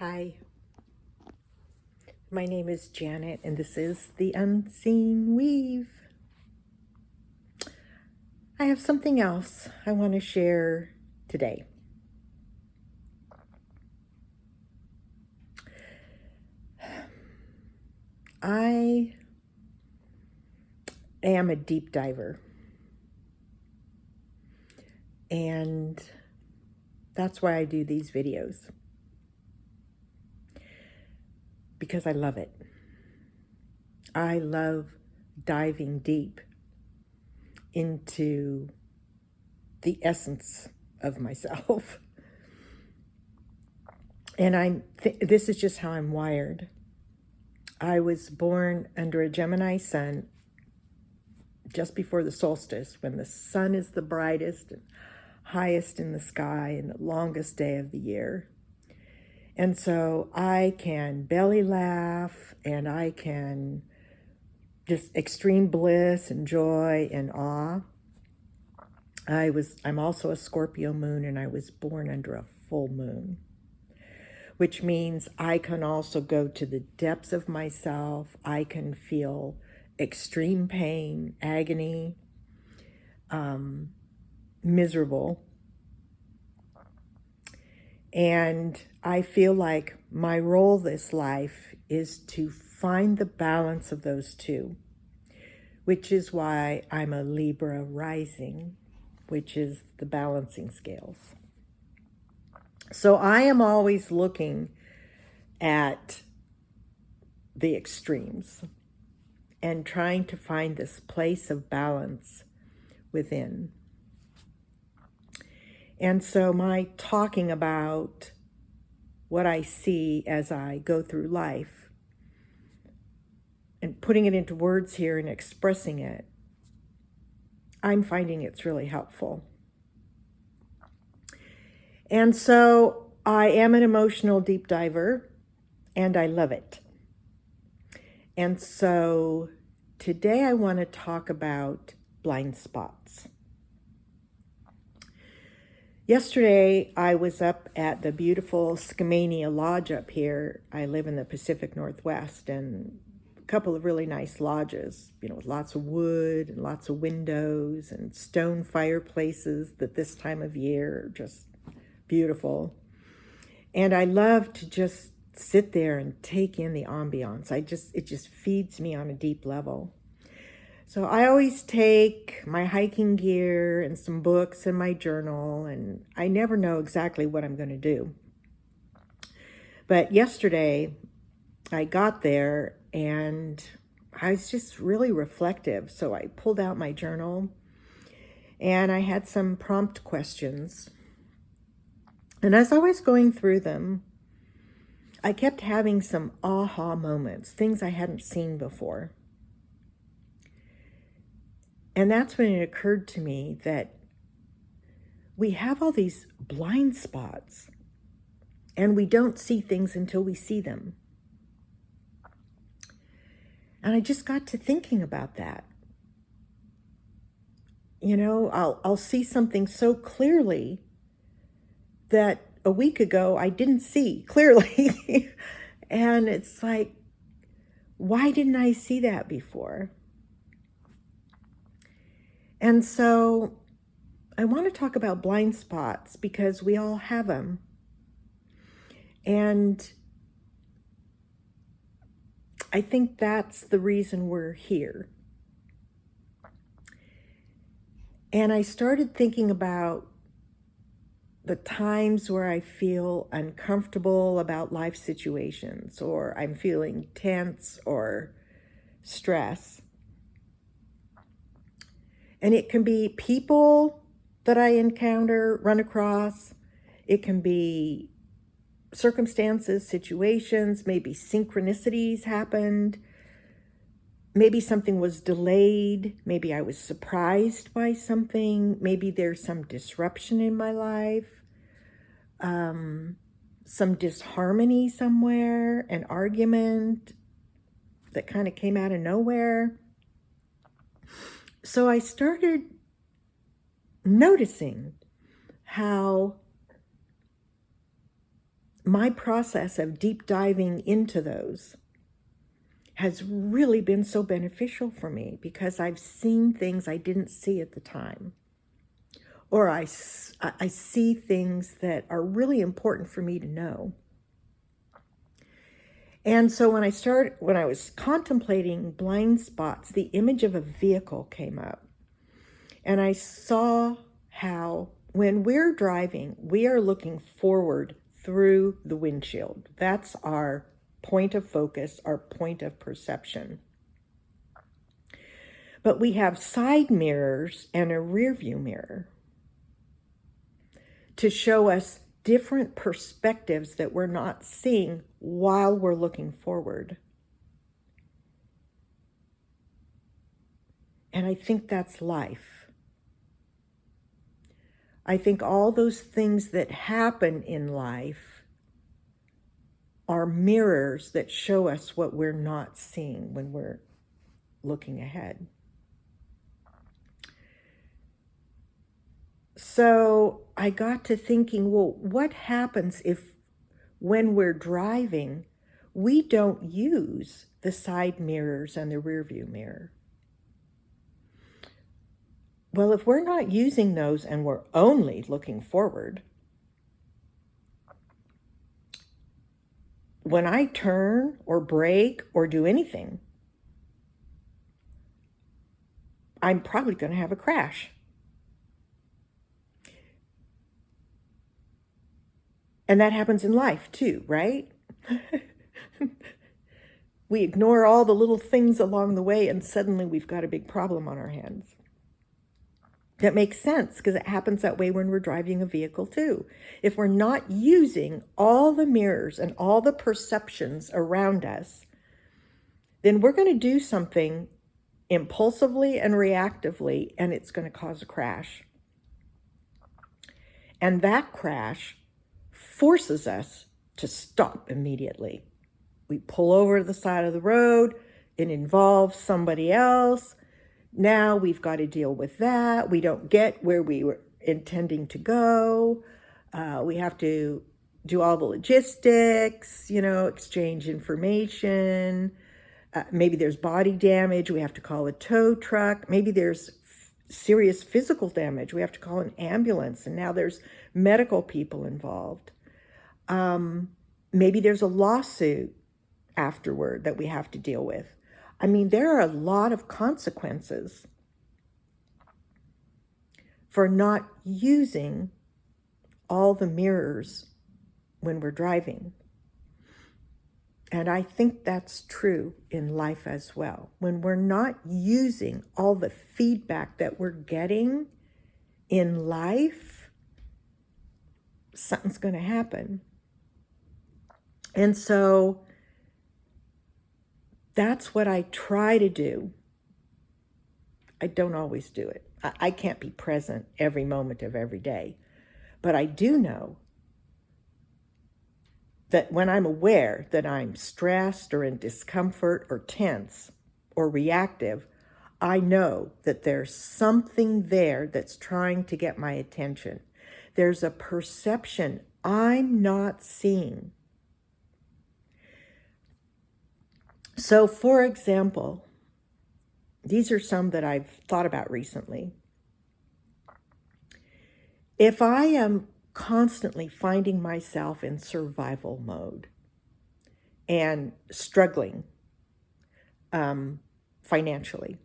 Hi, my name is Janet, and this is The Unseen Weave. I have something else I want to share today. I am a deep diver, and that's why I do these videos, because I love it. I love diving deep into the essence of myself. And this is just how I'm wired. I was born under a Gemini sun just before the solstice, when the sun is the brightest and highest in the sky and the longest day of the year. And so I can belly laugh, and I can just extreme bliss and joy and awe. I'm also a Scorpio moon, and I was born under a full moon, which means I can also go to the depths of myself. I can feel extreme pain, agony, miserable. And I feel like my role this life is to find the balance of those two, which is why I'm a Libra rising, which is the balancing scales. So I am always looking at the extremes and trying to find this place of balance within. And so my talking about what I see as I go through life and putting it into words here and expressing it, I'm finding it's really helpful. And so I am an emotional deep diver, and I love it. And so today I want to talk about blind spots. Yesterday, I was up at the beautiful Skamania Lodge up here. I live in the Pacific Northwest, and a couple of really nice lodges, with lots of wood and lots of windows and stone fireplaces that this time of year are just beautiful. And I love to just sit there and take in the ambiance. It just feeds me on a deep level. So I always take my hiking gear and some books and my journal, and I never know exactly what I'm going to do. But yesterday I got there and I was just really reflective. So I pulled out my journal and I had some prompt questions. And as I was going through them, I kept having some aha moments, things I hadn't seen before. And that's when it occurred to me that we have all these blind spots and we don't see things until we see them. And I just got to thinking about that. I'll see something so clearly that a week ago I didn't see clearly. And it's like, why didn't I see that before? And so I want to talk about blind spots because we all have them. And I think that's the reason we're here. And I started thinking about the times where I feel uncomfortable about life situations, or I'm feeling tense or stress. And it can be people that I encounter, run across. It can be circumstances, situations, maybe synchronicities happened. Maybe something was delayed. Maybe I was surprised by something. Maybe there's some disruption in my life. Some disharmony somewhere, an argument that kind of came out of nowhere. So I started noticing how my process of deep diving into those has really been so beneficial for me, because I've seen things I didn't see at the time. Or I see things that are really important for me to know. And so when I was contemplating blind spots, the image of a vehicle came up. And I saw how when we're driving, we are looking forward through the windshield. That's our point of focus, our point of perception. But we have side mirrors and a rear view mirror to show us different perspectives that we're not seeing while we're looking forward. And I think that's life. I think all those things that happen in life are mirrors that show us what we're not seeing when we're looking ahead. So I got to thinking, well, what happens if when we're driving, we don't use the side mirrors and the rear view mirror? Well, if we're not using those and we're only looking forward, when I turn or brake or do anything, I'm probably going to have a crash. And that happens in life too, right? We ignore all the little things along the way and suddenly we've got a big problem on our hands. That makes sense because it happens that way when we're driving a vehicle too. If we're not using all the mirrors and all the perceptions around us, then we're going to do something impulsively and reactively, and it's going to cause a crash. And that crash forces us to stop immediately. We pull over to the side of the road. It involves somebody else. Now we've got to deal with that. We don't get where we were intending to go. We have to do all the logistics, exchange information. Maybe there's body damage. We have to call a tow truck. Maybe there's serious physical damage. We have to call an ambulance. And now there's medical people involved. Maybe there's a lawsuit afterward that we have to deal with. I mean, there are a lot of consequences for not using all the mirrors when we're driving. And I think that's true in life as well. When we're not using all the feedback that we're getting in life, something's going to happen. And so that's what I try to do. I don't always do it. I can't be present every moment of every day. But I do know that when I'm aware that I'm stressed or in discomfort or tense or reactive, I know that there's something there that's trying to get my attention. There's a perception I'm not seeing. So, for example, these are some that I've thought about recently. If I am constantly finding myself in survival mode and struggling financially,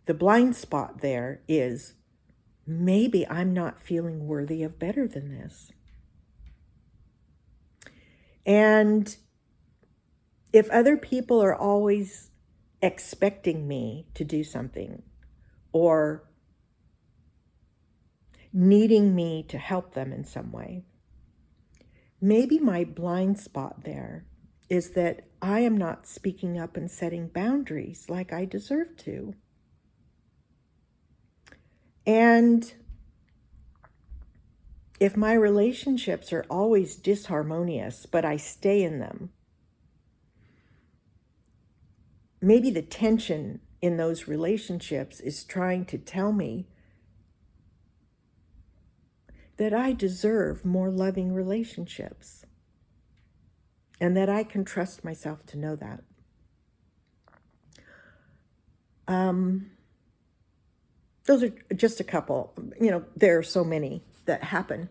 the blind spot there is maybe I'm not feeling worthy of better than this. And if other people are always expecting me to do something or needing me to help them in some way, maybe my blind spot there is that I am not speaking up and setting boundaries like I deserve to. And if my relationships are always disharmonious, but I stay in them, maybe the tension in those relationships is trying to tell me that I deserve more loving relationships and that I can trust myself to know that. Those are just a couple. There are so many that happen.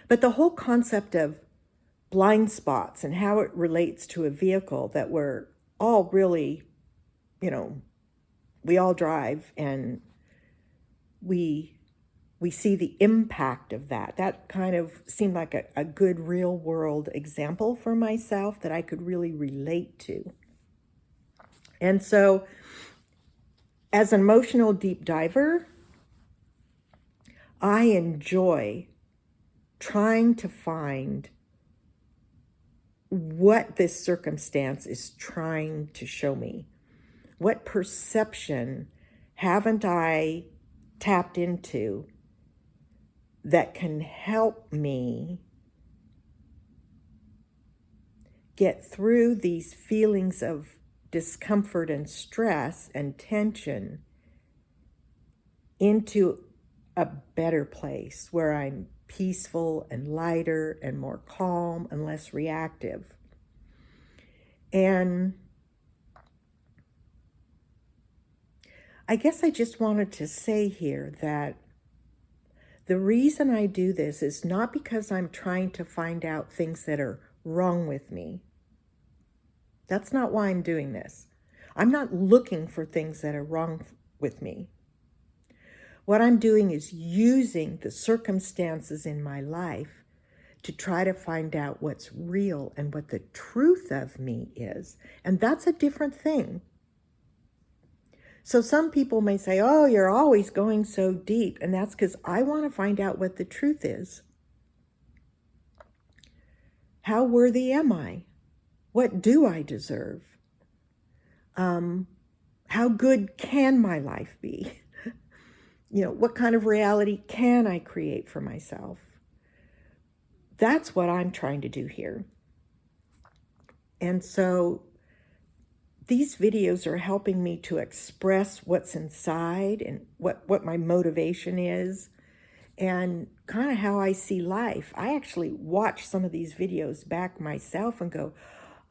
But the whole concept of blind spots and how it relates to a vehicle that we're all really, we all drive, and we see the impact of that. That kind of seemed like a good real world example for myself that I could really relate to. And so, as an emotional deep diver, I enjoy trying to find what this circumstance is trying to show me. What perception haven't I tapped into that can help me get through these feelings of discomfort and stress and tension into a better place where I'm peaceful and lighter and more calm and less reactive. And I guess I just wanted to say here that the reason I do this is not because I'm trying to find out things that are wrong with me. That's not why I'm doing this. I'm not looking for things that are wrong with me. What I'm doing is using the circumstances in my life to try to find out what's real and what the truth of me is. And that's a different thing. So some people may say, oh, you're always going so deep. And that's because I want to find out what the truth is. How worthy am I? What do I deserve? How good can my life be? What kind of reality can I create for myself? That's what I'm trying to do here. And so these videos are helping me to express what's inside and what my motivation is and kind of how I see life. I actually watch some of these videos back myself and go,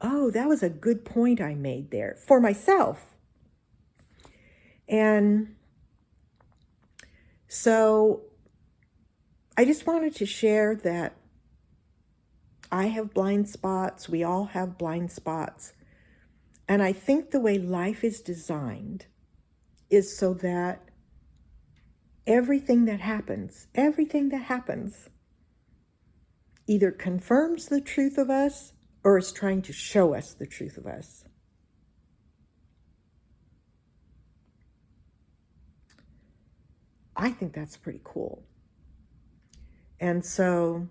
oh, that was a good point I made there for myself. And so I just wanted to share that I have blind spots. We all have blind spots. And I think the way life is designed is so that everything that happens either confirms the truth of us or is trying to show us the truth of us. I think that's pretty cool. And so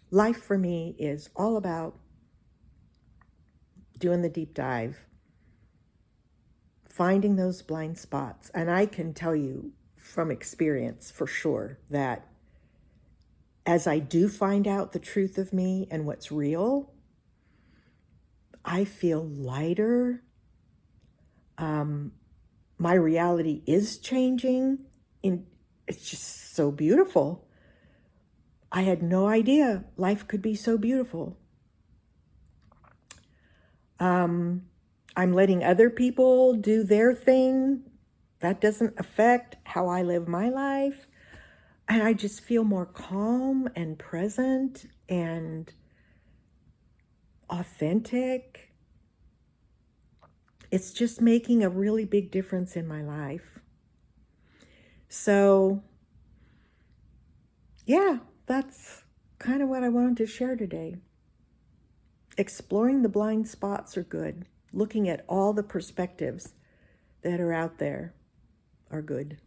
life for me is all about doing the deep dive, finding those blind spots. And I can tell you from experience for sure that as I do find out the truth of me and what's real, I feel lighter. My reality is changing. It's just so beautiful. I had no idea life could be so beautiful. I'm letting other people do their thing. That doesn't affect how I live my life. And I just feel more calm and present and authentic. It's just making a really big difference in my life. So, yeah, that's kind of what I wanted to share today. Exploring the blind spots are good. Looking at all the perspectives that are out there are good.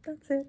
That's it.